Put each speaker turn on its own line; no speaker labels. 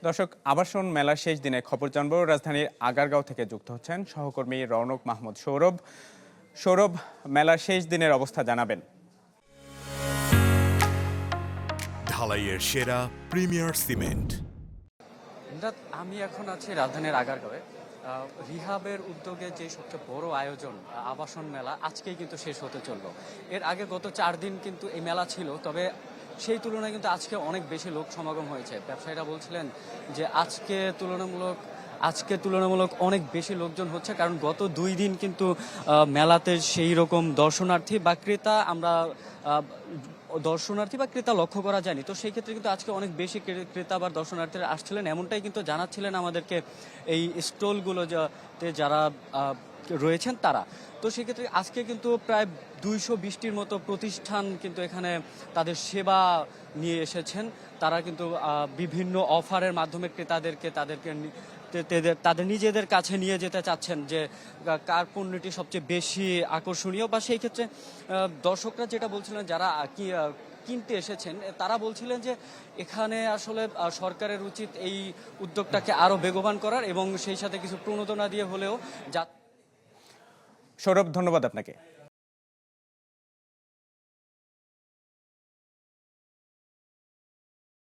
দর্শক, আবাসন মেলার শেষ দিনে খবর জানবো। রাজধানীর আগারগাঁও থেকে যুক্ত হচ্ছেন সহকর্মী রৌনক মাহমুদ সৌরভ। সৌরভ, মেলার শেষ দিনের অবস্থা জানাবেন।
ঢালাইয়ের সেরা প্রিমিয়ার সিমেন্ট।
আমি এখন আছি রাজধানীর আগারগাঁওয়ে। রিহাবের উদ্যোগে যে সবচেয়ে বড় আয়োজন আবাসন মেলা আজকেই কিন্তু শেষ হতে চললো। এর আগে গত 4 দিন কিন্তু এই মেলা ছিল, তবে সেই তুলনায় কিন্তু আজকে অনেক বেশি লোক সমাগম হয়েছে। ব্যবসায়ীরা বলছিলেন যে আজকে তুলনামূলক অনেক বেশি লোকজন হচ্ছে, কারণ গত 2 দিন কিন্তু মেলাতে সেই রকম দর্শনার্থী বা ক্রেতা লক্ষ্য করা যায়নি। তো সেই ক্ষেত্রে কিন্তু আজকে অনেক বেশি ক্রেতা বা দর্শনার্থীরা আসছিলেন, এমনটাই কিন্তু জানাচ্ছিলেন আমাদেরকে এই স্টলগুলোতে যারা রয়েছেন তারা। তো সেক্ষেত্রে আজকে কিন্তু প্রায় 220টির মতো প্রতিষ্ঠান কিন্তু এখানে তাদের সেবা নিয়ে এসেছেন। তারা কিন্তু বিভিন্ন অফারের মাধ্যমে তাদের নিজেদের কাছে নিয়ে যেতে চাচ্ছেন যে কার পণ্যটি সবচেয়ে বেশি আকর্ষণীয়। বা সেই ক্ষেত্রে দর্শকরা যেটা বলছিলেন, যারা কিনতে এসেছেন, তারা বলছিলেন যে এখানে আসলে সরকারের উচিত এই উদ্যোগটাকে আরো বেগবান করার এবং সেই সাথে কিছু প্রণোদনা দিয়ে হলেও
সৌরভ, ধন্যবাদ আপনাকে।